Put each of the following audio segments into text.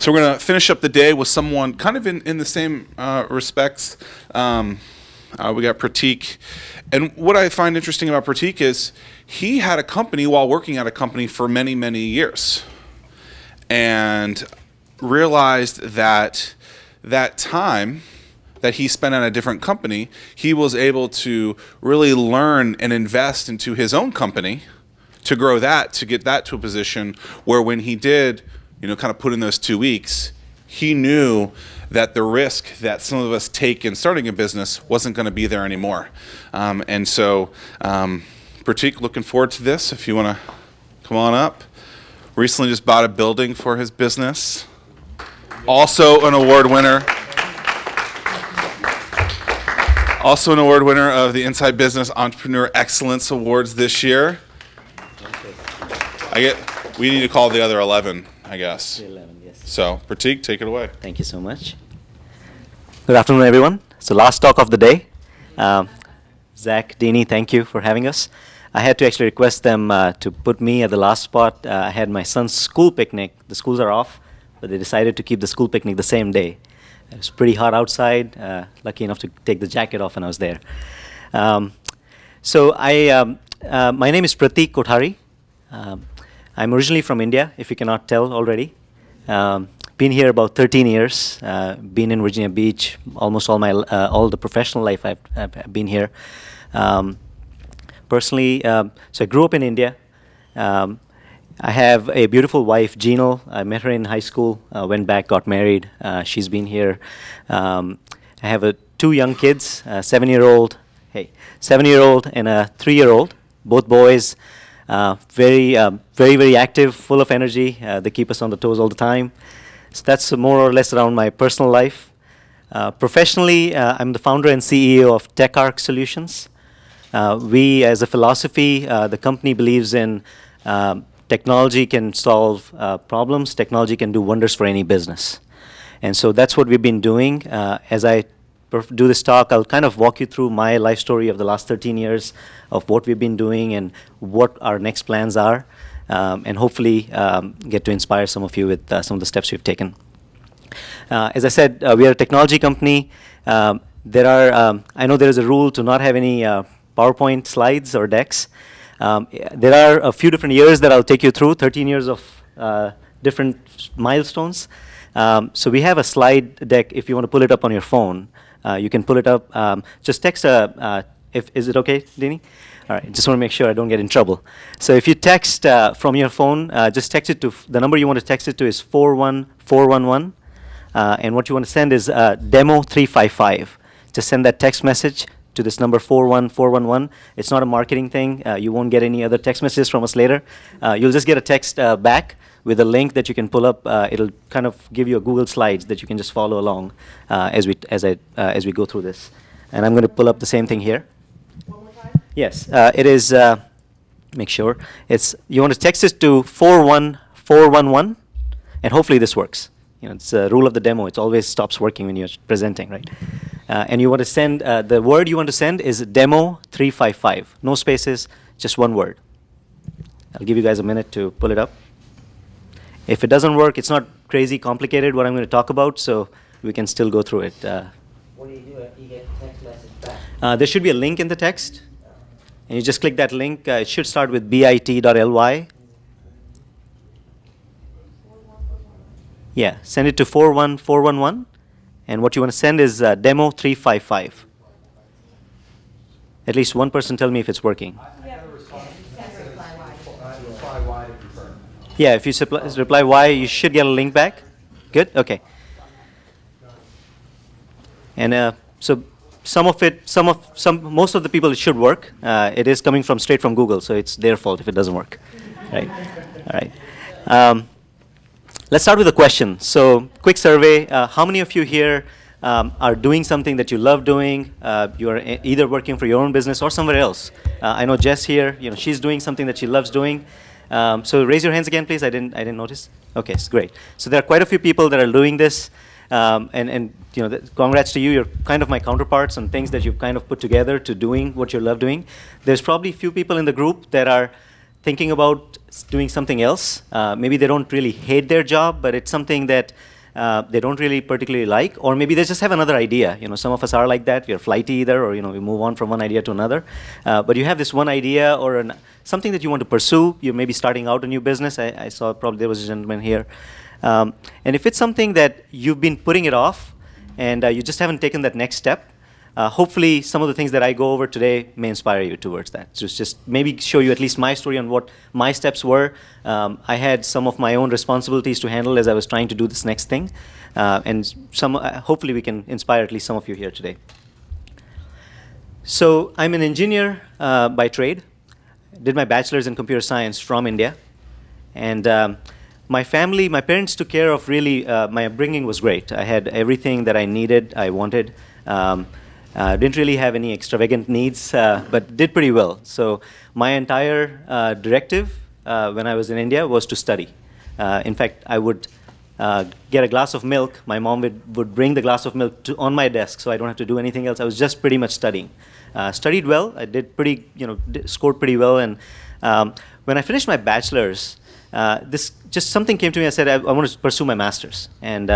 So we're going to finish up the day with someone kind of in the same respects. We got Pratik. And what I find interesting about Pratik is he had a company while working at a company for many, many years. And realized that that time that he spent at a different company, he was able to really learn and invest into his own company to grow that, to get that to a position where when he did, you know, kind of put in those 2 weeks, he knew that the risk that some of us take in starting a business wasn't going to be there anymore. And so, Pratik, looking forward to this. If you want to come on up. Recently just bought a building for his business. Also an award winner. Also an award winner of the Inside Business Entrepreneur Excellence Awards this year. We need to call the other 11, I guess. The 11, yes. So, Pratik, take it away. Thank you so much. Good afternoon, everyone. So last talk of the day. Zach, Deanie, thank you for having us. I had to actually request them to put me at the last spot. I had my son's school picnic. The schools are off, but they decided to keep the school picnic the same day. It was pretty hot outside. Lucky enough to take the jacket off when I was there. My name is Pratik Kathari. I'm originally from India, if you cannot tell already. Been here about 13 years. Been in Virginia Beach almost all the professional life I've been here. Personally, so I grew up in India. I have a beautiful wife, Jeanal. I met her in high school, went back, got married. She's been here. I have 2 young kids, 7-year-old and a 3-year-old, both boys. Very, very active, full of energy. They keep us on the toes all the time. So that's more or less around my personal life. Professionally, I'm the founder and CEO of TechArc Solutions. We, as a philosophy, the company believes in technology can solve problems. Technology can do wonders for any business. And so that's what we've been doing. As I do this talk, I'll kind of walk you through my life story of the last 13 years of what we've been doing and what our next plans are, and hopefully get to inspire some of you with some of the steps we've taken. As I said, we are a technology company. I know there is a rule to not have any PowerPoint slides or decks. There are a few different years that I'll take you through, 13 years of different milestones. So we have a slide deck. If you want to pull it up on your phone, you can pull it up. Just text is it okay, Deanie? All right, just want to make sure I don't get in trouble. So if you text from your phone, just text it to, the number you want to text it to is 41411. And what you want to send is demo 355. Just send that text message to this number 41411. It's not a marketing thing. You won't get any other text messages from us later. You'll just get a text back with a link that you can pull up. It'll kind of give you a Google Slides that you can just follow along as we go through this. And I'm going to pull up the same thing here. One more time? Yes, it is. Make sure you want to text it to 41411, and hopefully this works. You know, it's a rule of the demo. It always stops working when you're presenting, right? And you want to send, the word you want to send is demo 355. No spaces, just one word. I'll give you guys a minute to pull it up. If it doesn't work, it's not crazy complicated what I'm going to talk about, so we can still go through it. What do you do after you get the text message back? There should be a link in the text, and you just click that link. It should start with bit.ly. Yeah, send it to 41411, and what you want to send is demo 355. At least one person tell me if it's working. Yeah, if you reply Y, you should get a link back. Good? Okay. And so most of the people it should work. It is coming straight from Google, so it's their fault if it doesn't work. Right? All right. Let's start with a question. So, quick survey. How many of you here are doing something that you love doing? You're either working for your own business or somewhere else. I know Jess here. You know, she's doing something that she loves doing. So raise your hands again, please. I didn't notice. Okay, it's great. So there are quite a few people that are doing this, and you know, congrats to you. You're kind of my counterparts on things that you've kind of put together to doing what you love doing. There's probably a few people in the group that are thinking about doing something else. Maybe they don't really hate their job, but it's something that they don't really particularly like, or maybe they just have another idea. Some of us are like that. We're flighty either, or we move on from one idea to another. But you have this one idea or something that you want to pursue. You're maybe starting out a new business. I saw probably there was a gentleman here. And if it's something that you've been putting it off and you just haven't taken that next step, hopefully some of the things that I go over today may inspire you towards that. Just maybe show you at least my story on what my steps were. I had some of my own responsibilities to handle as I was trying to do this next thing. And hopefully we can inspire at least some of you here today. So I'm an engineer by trade. Did my bachelor's in computer science from India. And my parents took care of really, my upbringing was great. I had everything that I needed, I wanted. Didn't really have any extravagant needs, but did pretty well. So my entire directive when I was in India was to study. In fact, I would get a glass of milk. My mom would bring the glass of milk on my desk, so I don't have to do anything else. I was just pretty much studying. Studied well. I did scored pretty well. And when I finished my bachelor's, just something came to me. I said I want to pursue my master's, and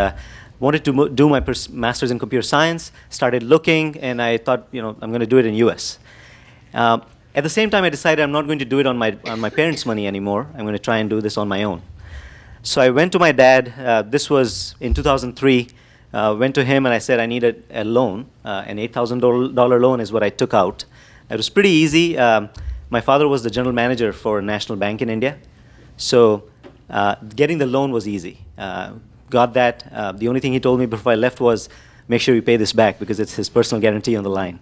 wanted to do my master's in computer science, started looking, and I thought, I'm going to do it in US. At the same time, I decided I'm not going to do it on my parents' money anymore. I'm going to try and do this on my own. So I went to my dad. This was in 2003. Went to him and I said I needed a loan. An $8,000 loan is what I took out. It was pretty easy. My father was the general manager for a national bank in India. So getting the loan was easy. Got that. The only thing he told me before I left was, make sure you pay this back because it's his personal guarantee on the line.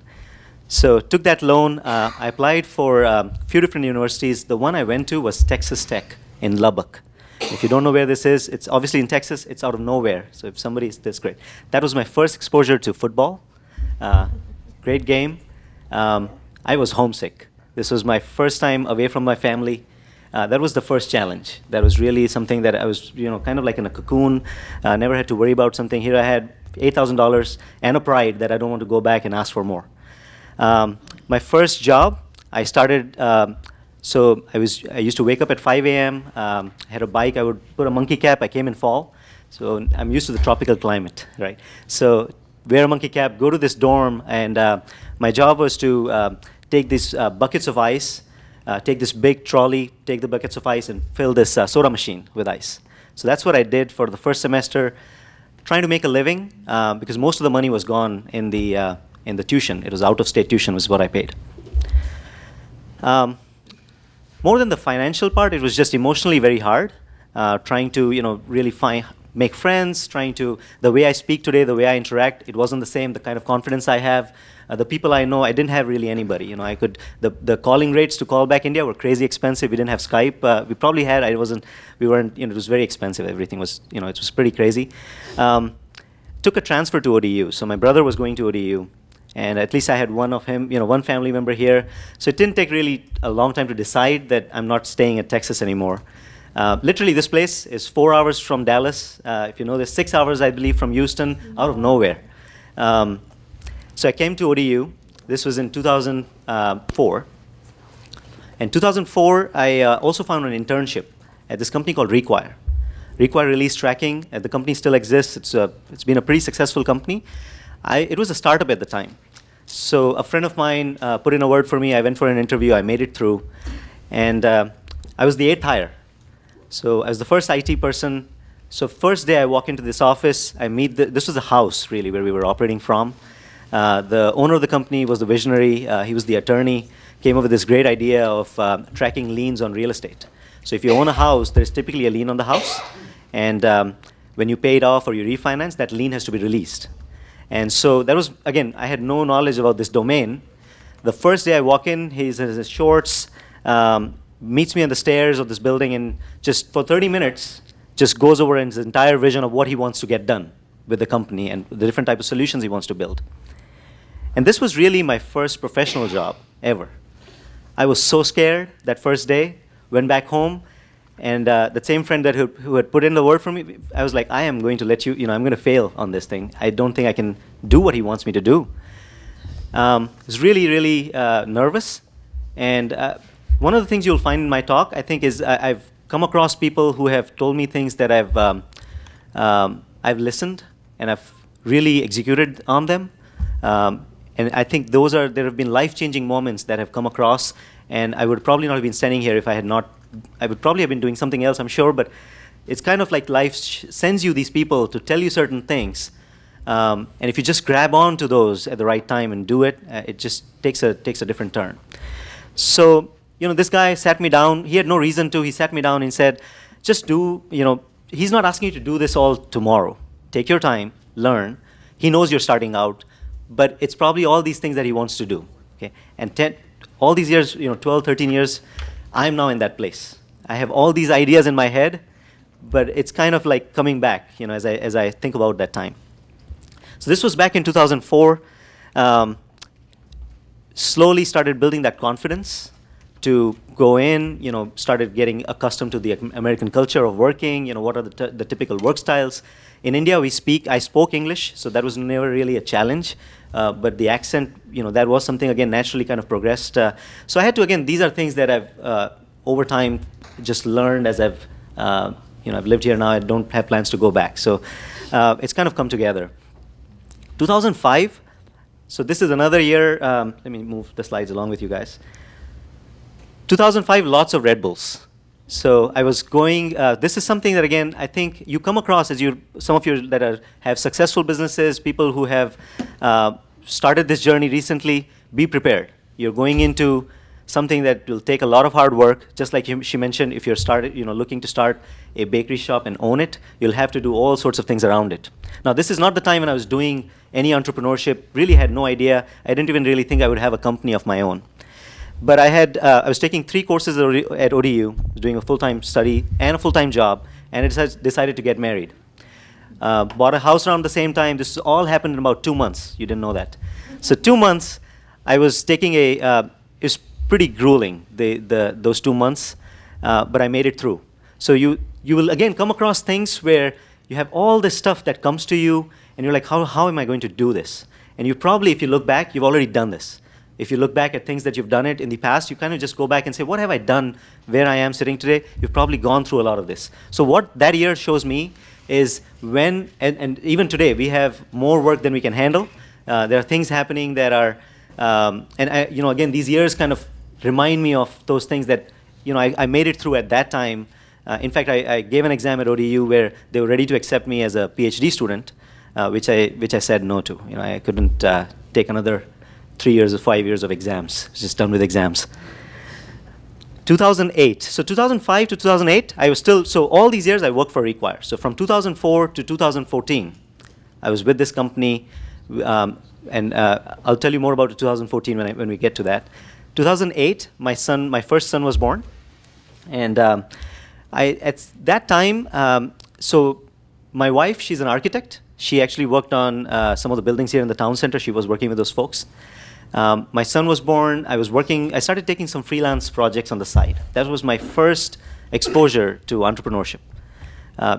So took that loan. I applied for a few different universities. The one I went to was Texas Tech in Lubbock. If you don't know where this is, it's obviously in Texas. It's out of nowhere. So if somebody is this great. That was my first exposure to football. Great game. I was homesick. This was my first time away from my family. That was the first challenge. That was really something that I was, kind of like in a cocoon. Never had to worry about something. Here I had $8,000 and a pride that I don't want to go back and ask for more. My first job, I started. So I used to wake up at 5 a.m. I had a bike. I would put a monkey cap. I came in fall, so I'm used to the tropical climate, right? So wear a monkey cap, go to this dorm, and my job was to take these buckets of ice. Take this big trolley, take the buckets of ice, and fill this soda machine with ice. So that's what I did for the first semester, trying to make a living, because most of the money was gone in the tuition. It was out-of-state tuition was what I paid. More than the financial part, it was just emotionally very hard, trying to really make friends, the way I speak today, the way I interact, it wasn't the same, the kind of confidence I have. The people I know, I didn't have really anybody. The calling rates to call back India were crazy expensive. We didn't have Skype. We probably had, it was very expensive. Everything was, it was pretty crazy. Took a transfer to ODU. So my brother was going to ODU. And at least I had one of him, one family member here. So it didn't take really a long time to decide that I'm not staying at Texas anymore. Literally, this place is 4 hours from Dallas. If you know, there's 6 hours, I believe, from Houston, out of nowhere. So I came to ODU. This was in 2004. In 2004, I also found an internship at this company called Require. Require Release Tracking. The company still exists. It's been a pretty successful company. It was a startup at the time. So a friend of mine put in a word for me. I went for an interview. I made it through. And I was the 8th hire. So I was the first IT person. So first day I walk into this office. I meet this was a house, really, where we were operating from. The owner of the company was the visionary. He was the attorney. Came up with this great idea of tracking liens on real estate. So if you own a house, there's typically a lien on the house. And when you pay it off or you refinance, that lien has to be released. And so that was, again, I had no knowledge about this domain. The first day I walk in, he's in his shorts, meets me on the stairs of this building, and just for 30 minutes, just goes over his entire vision of what he wants to get done with the company and the different type of solutions he wants to build. And this was really my first professional job ever. I was so scared that first day, went back home, and that same friend who had put in the word for me, I was like, I am going to let you, I'm going to fail on this thing. I don't think I can do what he wants me to do. I was really, really nervous. And one of the things you'll find in my talk, I think, is I've come across people who have told me things that I've I've listened and I've really executed on them. And I think there have been life-changing moments that have come across, and I would probably not have been standing here if I had not. I would probably have been doing something else, I'm sure, but it's kind of like life sends you these people to tell you certain things. And if you just grab on to those at the right time and do it, it just takes a different turn. So, this guy sat me down. He had no reason to. He sat me down and said, just do, he's not asking you to do this all tomorrow. Take your time, learn. He knows you're starting out, but it's probably all these things that he wants to do. Okay? And all these years, 12, 13 years, I'm now in that place. I have all these ideas in my head, but it's kind of like coming back, as I think about that time. So this was back in 2004. Slowly started building that confidence to go in, started getting accustomed to the American culture of working, what are the typical work styles. In India, I spoke English, so that was never really a challenge. But the accent, that was something, again, naturally kind of progressed. So I had to, again, these are things that I've, over time, just learned as I've lived here now. I don't have plans to go back. So it's kind of come together. 2005, so this is another year. Let me move the slides along with you guys. 2005, lots of Red Bulls. So I was going, this is something that, again, I think you come across as some of you that have successful businesses, people who have started this journey recently, be prepared. You're going into something that will take a lot of hard work. Just like she mentioned, if you're looking to start a bakery shop and own it, you'll have to do all sorts of things around it. Now, this is not the time when I was doing any entrepreneurship, really had no idea. I didn't even really think I would have a company of my own. But I was taking 3 courses at ODU, doing a full-time study and a full-time job, and I decided to get married. Bought a house around the same time. This all happened in about 2 months. You didn't know that. So 2 months, I was taking it was pretty grueling, those 2 months, but I made it through. So you will, again, come across things where you have all this stuff that comes to you, and you're like, how am I going to do this? And you probably, if you look back, you've already done this. If you look back at things that you've done it in the past, you kind of just go back and say, what have I done where I am sitting today? You've probably gone through a lot of this. So what that year shows me is when, and even today, we have more work than we can handle. There are things happening that are, again, these years kind of remind me of those things that, I made it through at that time. In fact, I gave an exam at ODU where they were ready to accept me as a PhD student, which I said no to. I couldn't take another 3 years or 5 years of exams. Just done with exams. 2008. So 2005 to 2008, I was still, so all these years I worked for Require. So from 2004 to 2014, I was with this company, and I'll tell you more about 2014 when we get to that. 2008, my first son was born, and at that time, so my wife, she's an architect. She actually worked on some of the buildings here in the town center. She was working with those folks. My son was born. I started taking some freelance projects on the side. That was my first exposure to entrepreneurship.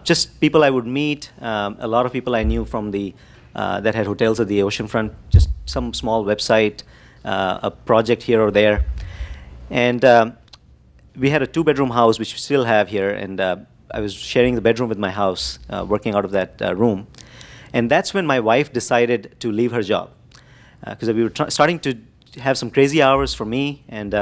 Just people I would meet, a lot of people I knew from that had hotels at the oceanfront, just some small website, a project here or there. And we had a 2-bedroom house, which we still have here, and I was sharing the bedroom with my house, working out of that room. And that's when my wife decided to leave her job, because we were starting to have some crazy hours for me, and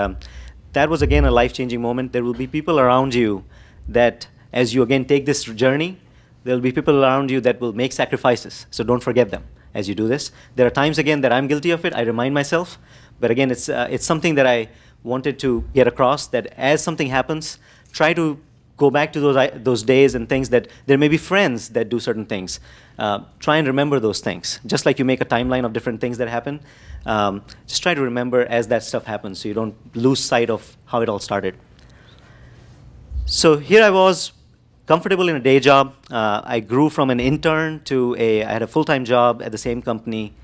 that was, again, a life-changing moment. There will be people around you that, as you, again, take this journey, there will be people around you that will make sacrifices, so don't forget them as you do this. There are times, again, that I'm guilty of it. I remind myself, but again, it's something that I wanted to get across, that as something happens, try to go back to those days and things that there may be friends that do certain things. Try and remember those things. Just like you make a timeline of different things that happen, just try to remember as that stuff happens so you don't lose sight of how it all started. So here I was, comfortable in a day job. I grew from an intern to I had a full-time job at the same company,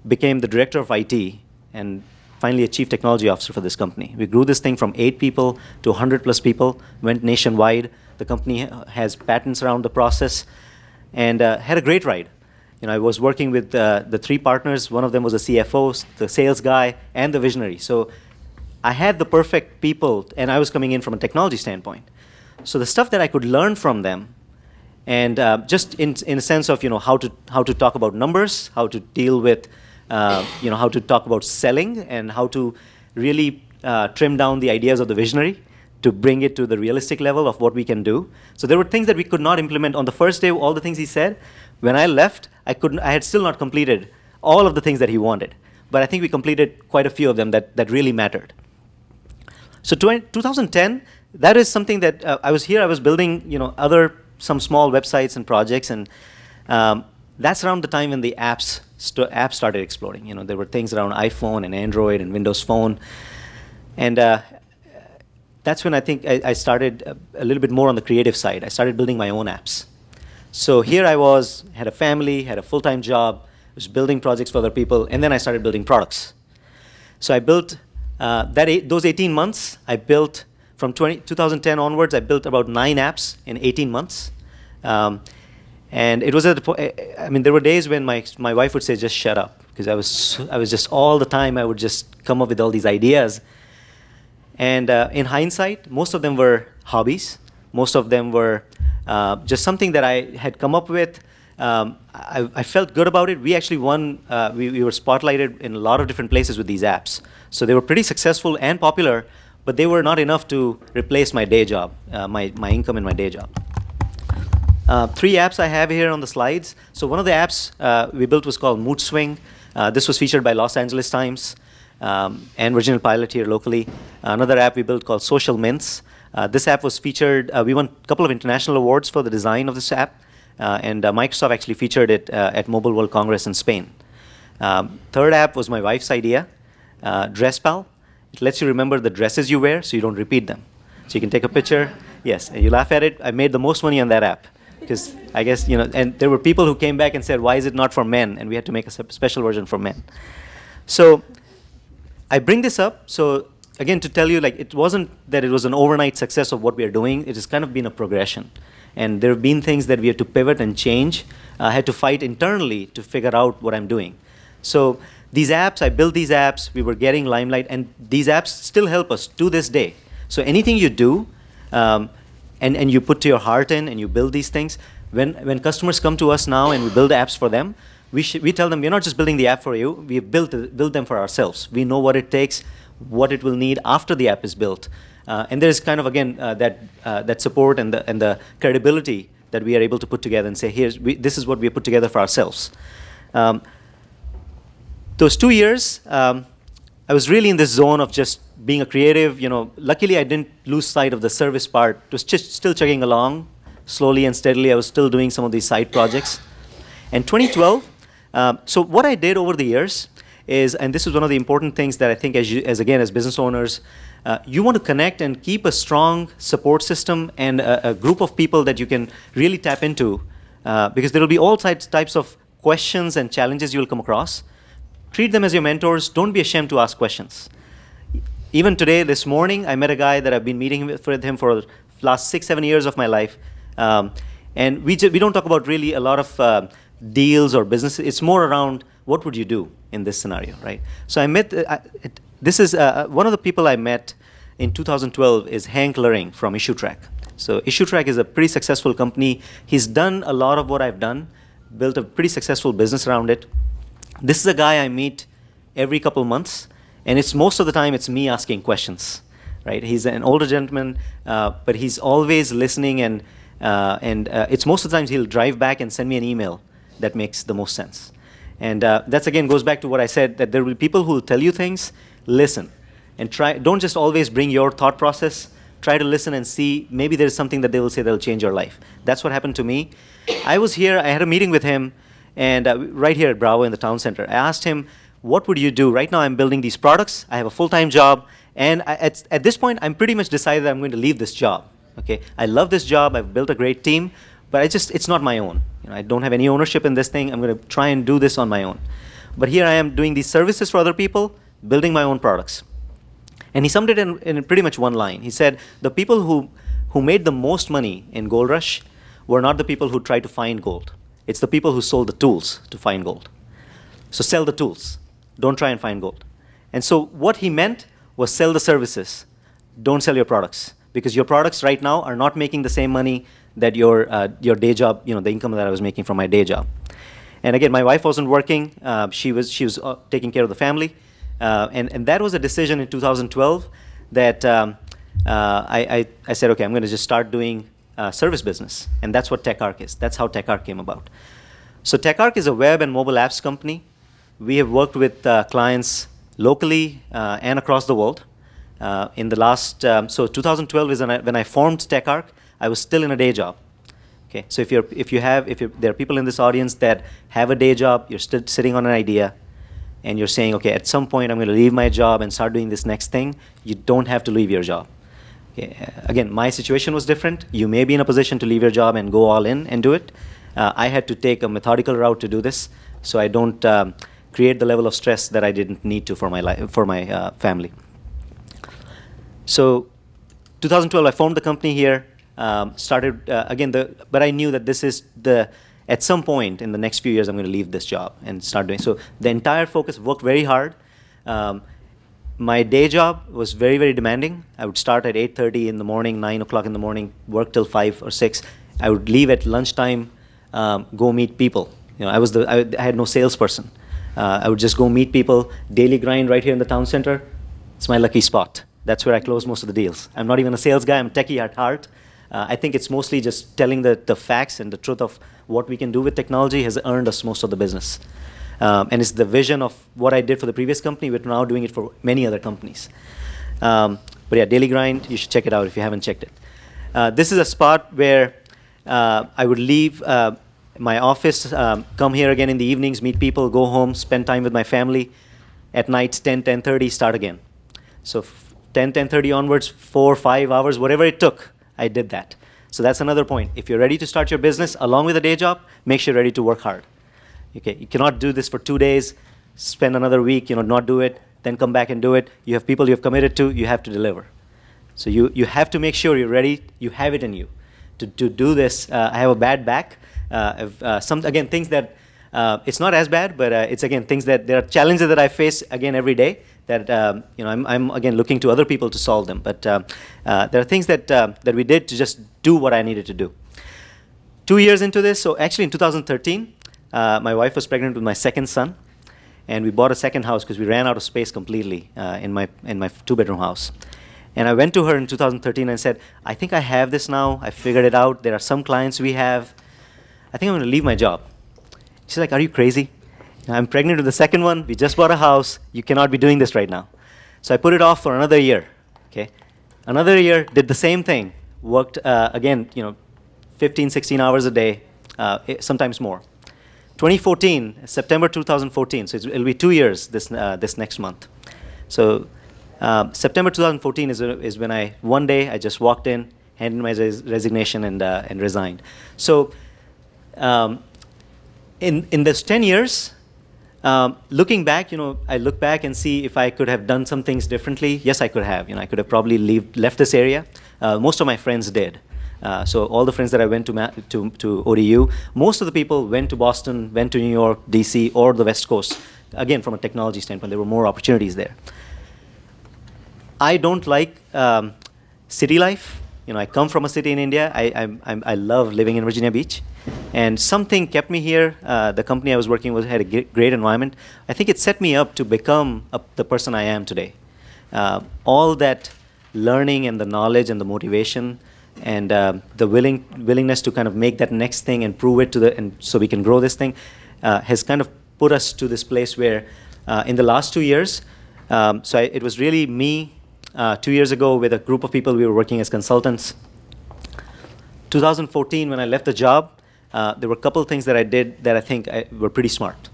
became the director of IT, and finally a chief technology officer for this company. We grew this thing from 8 people to 100+ people, went nationwide. The company has patents around the process, and had a great ride. I was working with the 3 partners. One of them was a CFO, the sales guy, and the visionary. So I had the perfect people, and I was coming in from a technology standpoint. So the stuff that I could learn from them And just in a sense of how to talk about numbers, how to deal with how to talk about selling, and how to really trim down the ideas of the visionary to bring it to the realistic level of what we can do. So there were things that we could not implement on the first day. All the things he said, when I left, I had still not completed all of the things that he wanted. But I think we completed quite a few of them that really mattered. So 2010, that is something that I was here. I was building some small websites and projects, and that's around the time when the apps started exploding. There were things around iPhone and Android and Windows Phone, and that's when I think I started a little bit more on the creative side. I started building my own apps. So here I had a family, had a full-time job, was building projects for other people, and then I started building products. So I built those 18 months. I built from 2010 onwards. I built about 9 apps in 18 months, and it was at the point. I mean, there were days when my wife would say, "Just shut up," because I was just all the time. I would just come up with all these ideas. And in hindsight, most of them were hobbies. Most of them were just something that I had come up with. I felt good about it. We actually won. We were spotlighted in a lot of different places with these apps. So they were pretty successful and popular, but they were not enough to replace my day job, my income in my day job. 3 apps I have here on the slides. So one of the apps we built was called Mood Swing. This was featured by Los Angeles Times and Virginia Pilot here locally. Another app we built called Social Mints. This app was featured. We won a couple of international awards for the design of this app. And Microsoft actually featured it at Mobile World Congress in Spain. Third app was my wife's idea, DressPal. It lets you remember the dresses you wear so you don't repeat them. So you can take a picture, yes, and you laugh at it. I made the most money on that app because I guess, and there were people who came back and said, why is it not for men? And we had to make a special version for men. So I bring this up, so again, to tell you, it wasn't that it was an overnight success of what we are doing. It has kind of been a progression. And there have been things that we had to pivot and change. I had to fight internally to figure out what I'm doing. So these apps, I built these apps. We were getting limelight. And these apps still help us to this day. So anything you do and you put to your heart in and you build these things, when customers come to us now and we build apps for them, we tell them, we're not just building the app for you. We've built them for ourselves. We know what it takes, what it will need after the app is built. And there's kind of, again, that support and the credibility that we are able to put together and say, this is what we put together for ourselves. Those 2 years, I was really in this zone of just being a creative. Luckily, I didn't lose sight of the service part. It was just still chugging along, slowly and steadily. I was still doing some of these side projects. And 2012, so what I did over the years is, and this is one of the important things that I think as business owners, you want to connect and keep a strong support system and a group of people that you can really tap into, because there will be all types of questions and challenges you will come across. Treat them as your mentors. Don't be ashamed to ask questions. Even today, this morning, I met a guy that I've been meeting with him for the last 6-7 years of my life. And we don't talk about really a lot of deals or business. It's more around what would you do in this scenario, right? So I met, this is one of the people I met in 2012 is Hank Luring from IssueTrack. So IssueTrack is a pretty successful company. He's done a lot of what I've done, built a pretty successful business around it. This is a guy I meet every couple months, and most of the time it's me asking questions, right? He's an older gentleman, but he's always listening, and it's most of the times he'll drive back and send me an email that makes the most sense. And that's, again, goes back to what I said, that there will be people who will tell you things. Listen, and don't just always bring your thought process. Try to listen and see, maybe there's something that they will say that will change your life. That's what happened to me. I was here, I had a meeting with him, and right here at Bravo in the town center. I asked him, what would you do? Right now I'm building these products. I have a full-time job. And at this point, I'm pretty much decided that I'm going to leave this job. Okay? I love this job. I've built a great team. But it's not my own. I don't have any ownership in this thing. I'm going to try and do this on my own. But here I am doing these services for other people, building my own products. And he summed it in pretty much one line. He said, the people who made the most money in Gold Rush were not the people who tried to find gold. It's the people who sold the tools to find gold. So sell the tools. Don't try and find gold. And so what he meant was sell the services. Don't sell your products. Because your products right now are not making the same money that your day job, the income that I was making from my day job. And again, my wife wasn't working. She was taking care of the family. And that was a decision in 2012 that I said, okay, I'm going to just start doing service business. And that's what TechArc is. That's how TechArc came about. So TechArc is a web and mobile apps company. We have worked with clients locally and across the world. In the last, so 2012 is when I formed TechArc. I was still in a day job. Okay, so there are people in this audience that have a day job, you're still sitting on an idea, and you're saying, okay, at some point I'm going to leave my job and start doing this next thing. You don't have to leave your job. Okay. Again, my situation was different. You may be in a position to leave your job and go all in and do it. I had to take a methodical route to do this, so I don't create the level of stress that I didn't need to for my family. So 2012, I formed the company here. Started again, but I knew that this is at some point in the next few years, I'm going to leave this job and start doing. So the entire focus, worked very hard. My day job was very, very demanding. I would start at 8:30 in the morning, 9 o'clock in the morning, work till 5 or 6. I would leave at lunchtime, go meet people. I had no salesperson. I would just go meet people, daily grind right here in the town center. It's my lucky spot. That's where I close most of the deals. I'm not even a sales guy. I'm a techie at heart. I think it's mostly just telling the facts and the truth of what we can do with technology has earned us most of the business. And it's the vision of what I did for the previous company. We're now doing it for many other companies. But yeah, Daily Grind, you should check it out if you haven't checked it. This is a spot where I would leave my office, come here again in the evenings, meet people, go home, spend time with my family. At night, 10, 10:30, start again. So 10, 10:30 onwards, 4, 5 hours, whatever it took, I did that. So that's another point. If you're ready to start your business along with a day job, make sure you're ready to work hard. Okay, you cannot do this for 2 days, spend another week, not do it, then come back and do it. You have people you have committed to, you have to deliver. So you have to make sure you're ready, you have it in you. To do this, I have a bad back. Again, things that, it's not as bad, but it's again, things that, there are challenges that I face again every day that, I'm again looking to other people to solve them. But there are things that we did to just do what I needed to do. 2 years into this, so actually in 2013, my wife was pregnant with my second son, and we bought a second house because we ran out of space completely in my 2-bedroom house. And I went to her in 2013 and said, I think I have this now. I figured it out. There are some clients we have. I think I'm going to leave my job. She's like, are you crazy? I'm pregnant with the second one. We just bought a house. You cannot be doing this right now. So I put it off for another year. Okay, another year, did the same thing. Worked, again, 15, 16 hours a day, sometimes more. 2014, September 2014, so it'll be 2 years this next month. So September 2014 is when one day I just walked in, handed my resignation and resigned. So in those 10 years, looking back, I look back and see if I could have done some things differently. Yes, I could have. I could have probably left this area. Most of my friends did. So all the friends that I went to ODU, most of the people went to Boston, went to New York, DC, or the West Coast. Again, from a technology standpoint, there were more opportunities there. I don't like city life. I come from a city in India. I love living in Virginia Beach. And something kept me here. The company I was working with had a great environment. I think it set me up to become the person I am today. All that learning and the knowledge and the motivation and the willingness to kind of make that next thing and prove it and so we can grow this thing has kind of put us to this place where in the last 2 years, it was really me 2 years ago with a group of people. We were working as consultants. 2014, when I left the job, there were a couple of things that I did that I think were pretty smart.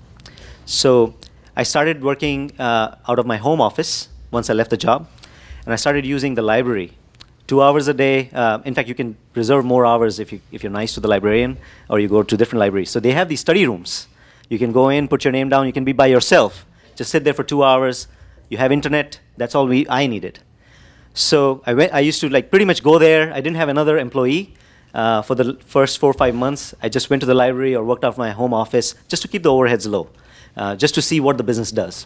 So I started working out of my home office once I left the job, and I started using the library 2 hours a day. In fact, you can reserve more hours if you're nice to the librarian, or you go to different libraries. So they have these study rooms. You can go in, put your name down. You can be by yourself. Just sit there for 2 hours. You have internet. That's all I needed. So I used to pretty much go there. I didn't have another employee. For the first 4 or 5 months, I just went to the library or worked out of my home office just to keep the overheads low, just to see what the business does.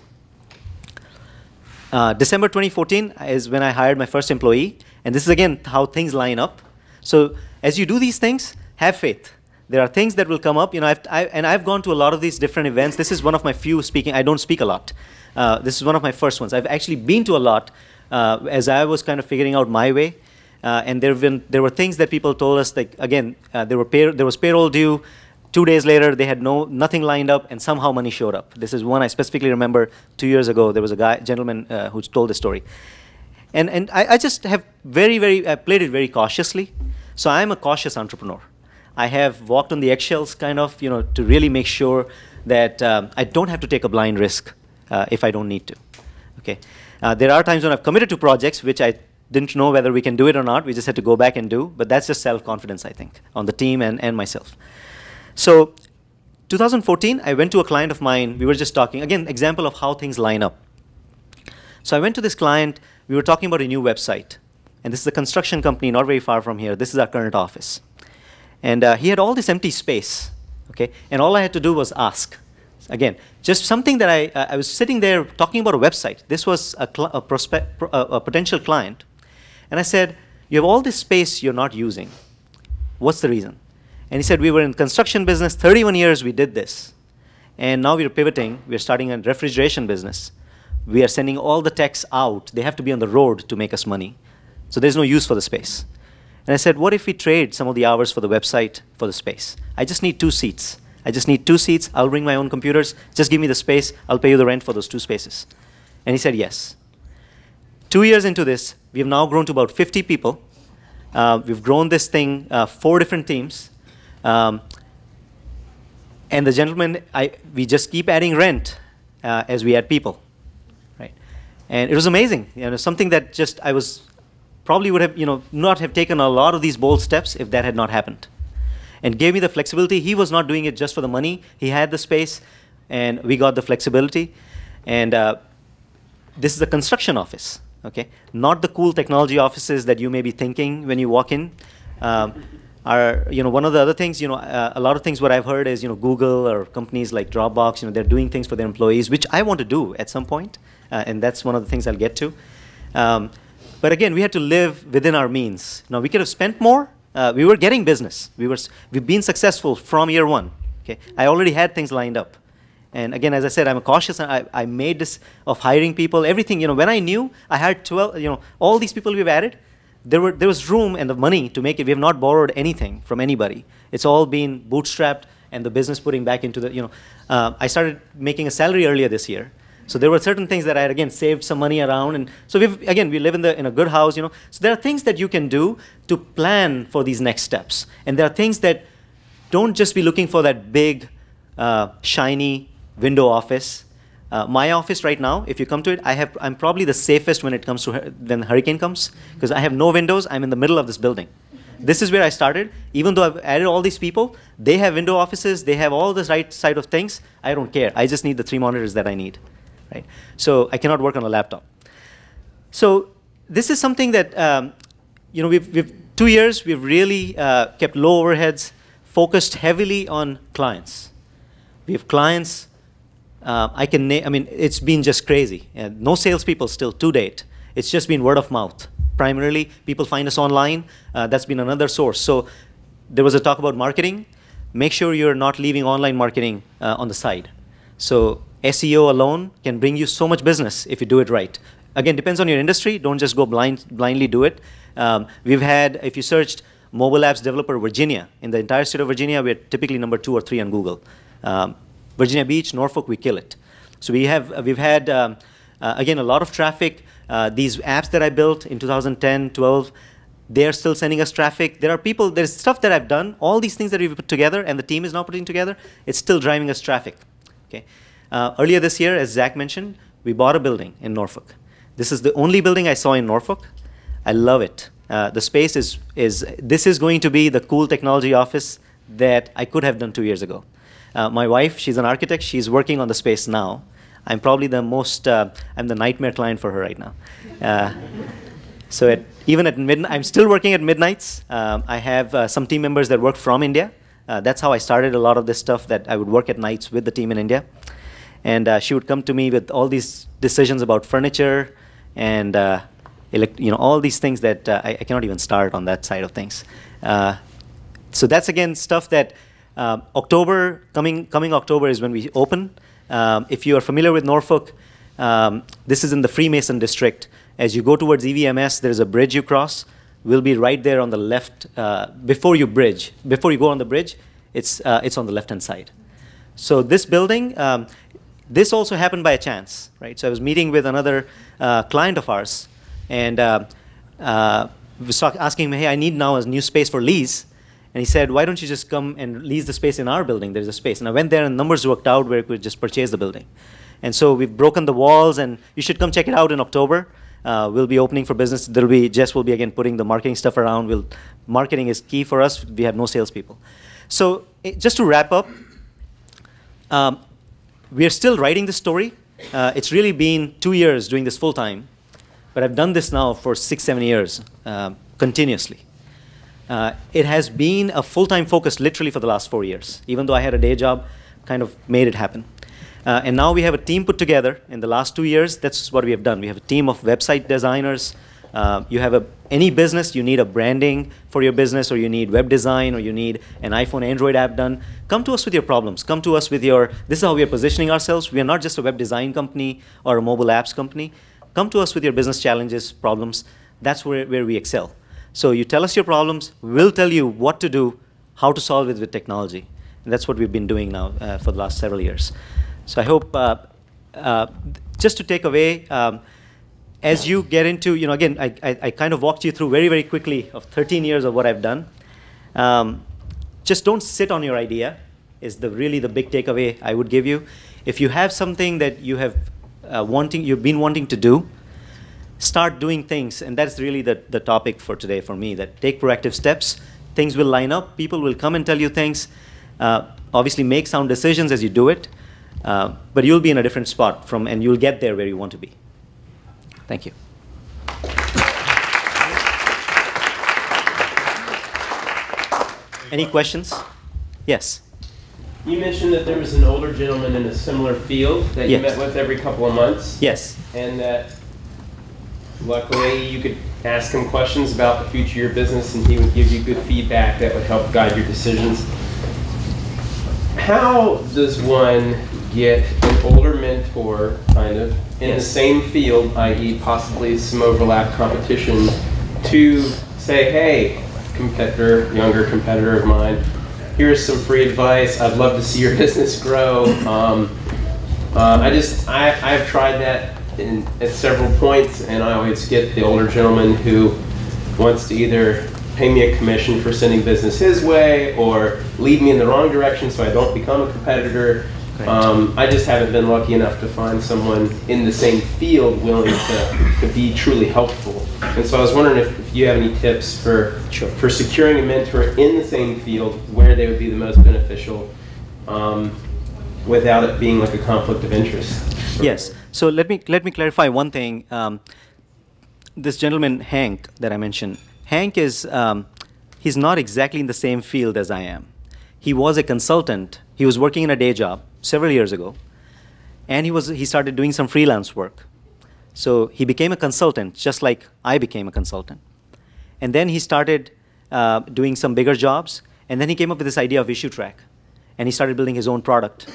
December 2014 is when I hired my first employee, and this is again how things line up. So as you do these things, have faith. There are things that will come up. You know, I've gone to a lot of these different events. This is one of my few speaking. I don't speak a lot. This is one of my first ones. I've actually been to a lot as I was kind of figuring out my way. And there were things that people told us, like, again, there was payroll due. 2 days later, they had nothing lined up, and somehow money showed up. This is one I specifically remember 2 years ago. There was a gentleman who told the story. And I just have I played it very cautiously. So I'm a cautious entrepreneur. I have walked on the eggshells kind of, you know, to really make sure that I don't have to take a blind risk if I don't need to. Okay. There are times when I've committed to projects which I didn't know whether we can do it or not. We just had to go back and do. But that's just self-confidence, I think, on the team and myself. So 2014, I went to a client of mine. We were just talking. Again, example of how things line up. So I went to this client. We were talking about a new website. And this is a construction company not very far from here. This is our current office. And he had all this empty space. Okay? And all I had to do was ask. Again, just something that I was sitting there talking about a website. This was a potential client. And I said, you have all this space you're not using. What's the reason? And he said, we were in construction business, 31 years we did this. And now we're pivoting, we're starting a refrigeration business. We are sending all the techs out. They have to be on the road to make us money. So there's no use for the space. And I said, what if we trade some of the hours for the website for the space? I just need 2 seats. I just need 2 seats. I'll bring my own computers. Just give me the space. I'll pay you the rent for those 2 spaces. And he said, yes. 2 years into this, we have now grown to about 50 people. We've grown this thing 4 different teams. And the gentleman, we just keep adding rent as we add people, right? And it was amazing. You know, something that just probably would have, you know, not have taken a lot of these bold steps if that had not happened. And gave me the flexibility. He was not doing it just for the money. He had the space, and we got the flexibility. And this is a construction office, okay? Not the cool technology offices that you may be thinking when you walk in. You know, one of the other things, you know, a lot of things what I've heard is, you know, Google or companies like Dropbox, you know, they're doing things for their employees, which I want to do at some point, and that's one of the things I'll get to. But again, we had to live within our means. Now, we could have spent more. We were getting business. We've been successful from year one. Okay, I already had things lined up. And again, as I said, I'm cautious. I made this of hiring people, everything. You know, when I knew I had 12, you know, all these people we've added, there was room and the money to make it. We have not borrowed anything from anybody. It's all been bootstrapped and the business putting back into the, you know. I started making a salary earlier this year. So there were certain things that I had, again, saved some money around. And so we live in a good house, you know. So there are things that you can do to plan for these next steps. And there are things that don't just be looking for that big, shiny window office. My office right now, if you come to it, I'm probably the safest when it comes to when the hurricane comes, because I have no windows. I'm in the middle of this building. This is where I started. Even though I've added all these people, they have window offices. They have all the right side of things. I don't care. I just need the 3 monitors that I need, right? So I cannot work on a laptop. So this is something that you know, we've 2 years. We've really kept low overheads, focused heavily on clients. We have clients. I mean, it's been just crazy. No salespeople still to date. It's just been word of mouth. Primarily, people find us online. That's been another source. So there was a talk about marketing. Make sure you're not leaving online marketing on the side. So SEO alone can bring you so much business if you do it right. Again, depends on your industry. Don't just go blindly do it. We've had, if you searched mobile apps developer Virginia, in the entire state of Virginia, we're typically number 2 or 3 on Google. Virginia Beach, Norfolk, we kill it. So we've had, again, a lot of traffic. These apps that I built in 2010, 12, they're still sending us traffic. There's stuff that I've done, all these things that we've put together and the team is now putting together, it's still driving us traffic. Okay. Earlier this year, as Zach mentioned, we bought a building in Norfolk. This is the only building I saw in Norfolk. I love it. The space this is going to be the cool technology office that I could have done 2 years ago. My wife, she's an architect. She's working on the space now. I'm probably I'm the nightmare client for her right now. So even at midnight, I'm still working at midnights. I have some team members that work from India. That's how I started a lot of this stuff, that I would work at nights with the team in India. And she would come to me with all these decisions about furniture and you know, all these things that I cannot even start on that side of things. So that's again stuff that October, coming October is when we open. If you are familiar with Norfolk, this is in the Freemason district. As you go towards EVMS, there's a bridge you cross. We'll be right there on the left before you go on the bridge. It's on the left-hand side. So this building, this also happened by a chance, right? So I was meeting with another client of ours, and was asking him, hey, I need now a new space for lease. And he said, why don't you just come and lease the space in our building? There's a space. And I went there, and numbers worked out where we could just purchase the building. And so we've broken the walls, and you should come check it out in October. We'll be opening for business. Jess will be again putting the marketing stuff around. Marketing is key for us. We have no salespeople. So just to wrap up, we are still writing the story. It's really been 2 years doing this full time, but I've done this now for 6-7 years continuously. It has been a full-time focus literally for the last 4 years. Even though I had a day job, kind of made it happen. And now we have a team put together. In the last 2 years, that's what we have done. We have a team of website designers. You have any business, you need a branding for your business, or you need web design, or you need an iPhone, Android app done. Come to us with your problems. Come to us with this is how we are positioning ourselves. We are not just a web design company or a mobile apps company. Come to us with your business challenges, problems. That's where we excel. So you tell us your problems. We'll tell you what to do, how to solve it with technology. And that's what we've been doing now for the last several years. So I hope, just to take away, as you get into, again, I kind of walked you through very, very quickly of 13 years of what I've done. Just don't sit on your idea is really the big takeaway I would give you. If you have something that you've been wanting to do, start doing things. And that's really the topic for today for me, that take proactive steps. Things will line up. People will come and tell you things. Obviously, make sound decisions as you do it. But you'll be in a different spot and you'll get there where you want to be. Thank you. Any questions? Yes. You mentioned that there was an older gentleman in a similar field that you met with every couple of months. Yes. And that luckily you could ask him questions about the future of your business, and he would give you good feedback that would help guide your decisions. How does one get an older mentor, kind of, in the same field, i.e. possibly some overlap competition, to say, hey, younger competitor of mine, here's some free advice. I'd love to see your business grow. I've tried that at several points, and I always get the older gentleman who wants to either pay me a commission for sending business his way or lead me in the wrong direction so I don't become a competitor. I just haven't been lucky enough to find someone in the same field willing to be truly helpful. And so I was wondering if you have any tips for securing a mentor in the same field, where they would be the most beneficial without it being like a conflict of interest. Yes. So let me clarify one thing. This gentleman, Hank, that I mentioned, Hank is he's not exactly in the same field as I am. He was a consultant. He was working in a day job several years ago, and he started doing some freelance work. So he became a consultant, just like I became a consultant. And then he started doing some bigger jobs, and then he came up with this idea of IssueTrack, and he started building his own product.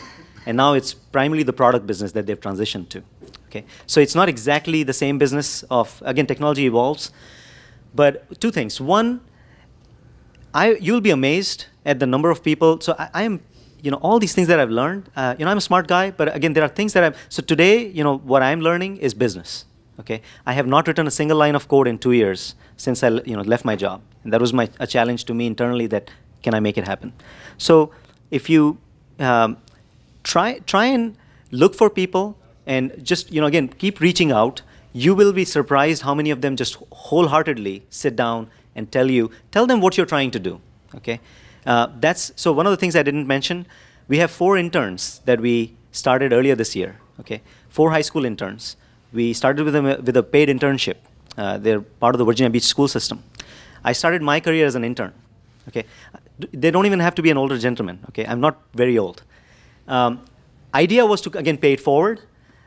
And now it's primarily the product business that they've transitioned to. Okay, so it's not exactly the same business of, again, technology evolves. But two things. One, you'll be amazed at the number of people. So I am, all these things that I've learned, I'm a smart guy, but again, there are things that so today, what I'm learning is business. Okay, I have not written a single line of code in 2 years since I, left my job. And that was a challenge to me internally, that can I make it happen? So if you try and look for people and just, again, keep reaching out, you will be surprised how many of them just wholeheartedly sit down and tell them what you're trying to do. Okay, so one of the things I didn't mention, we have 4 interns that we started earlier this year. Okay, 4 high school interns. We started with them with a paid internship. They're part of the Virginia Beach school system. I started my career as an intern. Okay, they don't even have to be an older gentleman. Okay, I'm not very old. Idea was to, again, pay it forward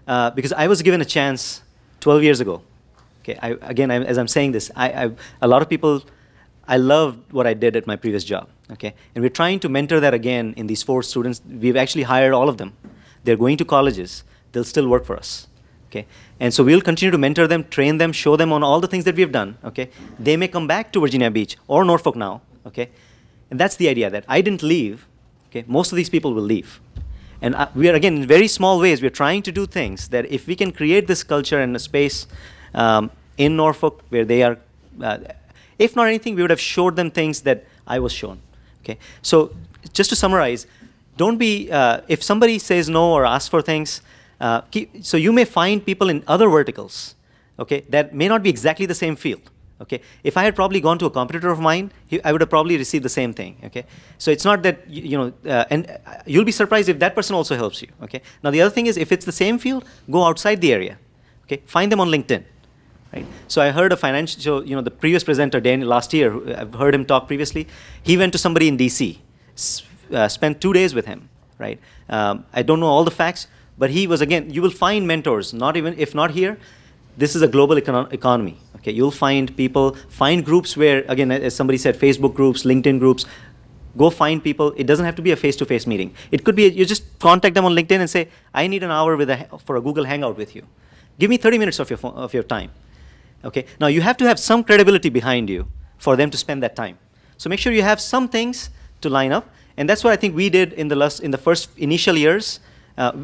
because I was given a chance 12 years ago. Okay, as I'm saying this, a lot of people, I loved what I did at my previous job. Okay, and we're trying to mentor that again in these 4 students. We've actually hired all of them. They're going to colleges. They'll still work for us. Okay, and so we'll continue to mentor them, train them, show them on all the things that we've done. Okay, they may come back to Virginia Beach or Norfolk now. Okay, and that's the idea, that I didn't leave. Okay, most of these people will leave. And we are, again, in very small ways, we're trying to do things that if we can create this culture and a space in Norfolk where they are, if not anything, we would have showed them things that I was shown. Okay, so just to summarize, don't be, if somebody says no or asks for things, so you may find people in other verticals, okay, that may not be exactly the same field. Okay, if I had probably gone to a competitor of mine, I would have probably received the same thing. Okay, so it's not that and you'll be surprised if that person also helps you. Okay, now the other thing is, if it's the same field, go outside the area. Okay, find them on LinkedIn. Right. So I heard a financial, the previous presenter, Daniel, last year, I've heard him talk previously. He went to somebody in DC, spent 2 days with him. Right. I don't know all the facts, but he was, again, you will find mentors. Not even if not here. This is a global economy. Okay, you'll find people, find groups where, again, as somebody said, Facebook groups, LinkedIn groups. Go find people. It doesn't have to be a face-to-face meeting. It could be you just contact them on LinkedIn and say, I need an hour for a Google Hangout with you. Give me 30 minutes of your time. Okay. Now you have to have some credibility behind you for them to spend that time. So make sure you have some things to line up, and that's what I think we did in the first initial years.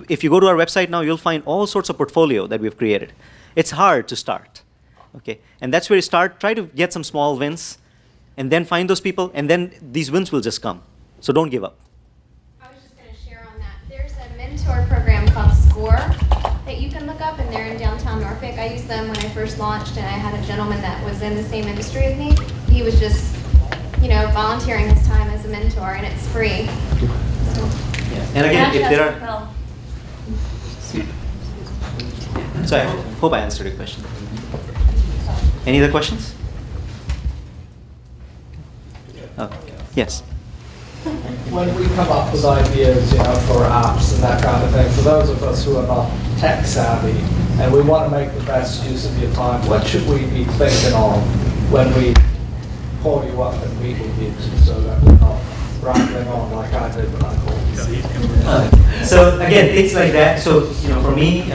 If you go to our website now, you'll find all sorts of portfolio that we've created. It's hard to start. Okay, and that's where you start. Try to get some small wins, and then find those people, and then these wins will just come. So don't give up. I was just going to share on that. There's a mentor program called SCORE that you can look up, and they're in downtown Norfolk. I used them when I first launched, and I had a gentleman that was in the same industry with me. He was just, volunteering his time as a mentor, and it's free. So. Yeah. And again, if there are... So I hope I answered your question. Any other questions? Oh, yes. When we come up with ideas, for apps and that kind of thing, for those of us who are not tech savvy and we want to make the best use of your time, what should we be thinking of when we call you up and meet with you, so that we're not rambling on like I did when I called you? So again, things like that. So for me,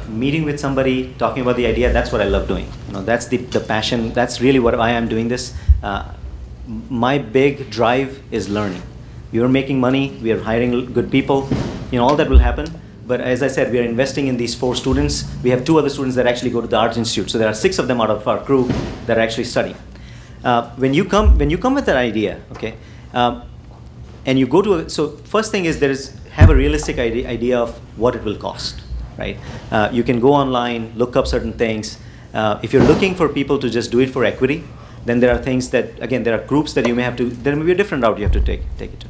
meeting with somebody, talking about the idea, that's what I love doing. That's the passion. That's really why I'm doing this. My big drive is learning. We are making money. We are hiring good people. All that will happen. But as I said, we are investing in these 4 students. We have 2 other students that actually go to the Arts Institute. So there are 6 of them out of our crew that are actually studying. When you come with that idea, okay, and you go to so first thing is have a realistic idea of what it will cost. Right? You can go online, look up certain things. If you're looking for people to just do it for equity, then there are things that, again, there are groups that you may have to, there may be a different route you have to take it to.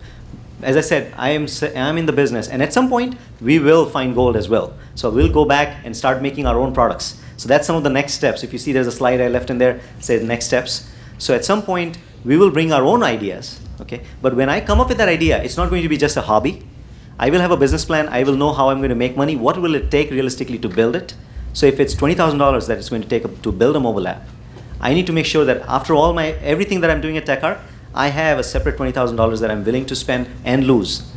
As I said, I'm in the business, and at some point, we will find gold as well. So we'll go back and start making our own products. So that's some of the next steps. If you see there's a slide I left in there, says next steps. So at some point, we will bring our own ideas, okay? But when I come up with that idea, it's not going to be just a hobby. I will have a business plan. I will know how I'm going to make money. What will it take realistically to build it? So if it's $20,000 that it's going to take to build a mobile app, I need to make sure that after all everything that I'm doing at TechArc, I have a separate $20,000 that I'm willing to spend and lose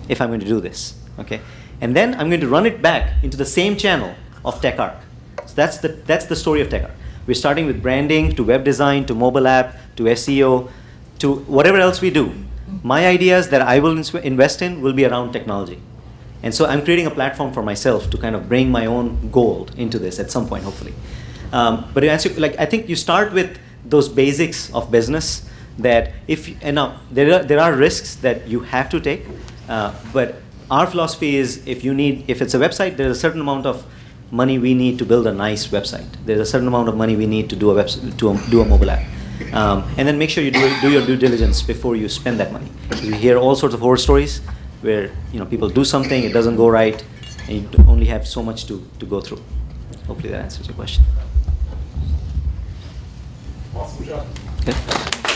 if I'm going to do this. Okay, and then I'm going to run it back into the same channel of TechArc. So that's the story of TechArc. We're starting with branding to web design to mobile app to SEO to whatever else we do. My ideas that I will invest in will be around technology. And so I'm creating a platform for myself to kind of bring my own gold into this at some point, hopefully. But to answer, I think you start with those basics of business that now there are risks that you have to take, but our philosophy is if it's a website, there's a certain amount of money we need to build a nice website. There's a certain amount of money we need to do a mobile app. And then make sure you do your due diligence before you spend that money. Because we hear all sorts of horror stories where people do something, it doesn't go right, and you only have so much to go through. Hopefully that answers your question. Awesome job. Okay.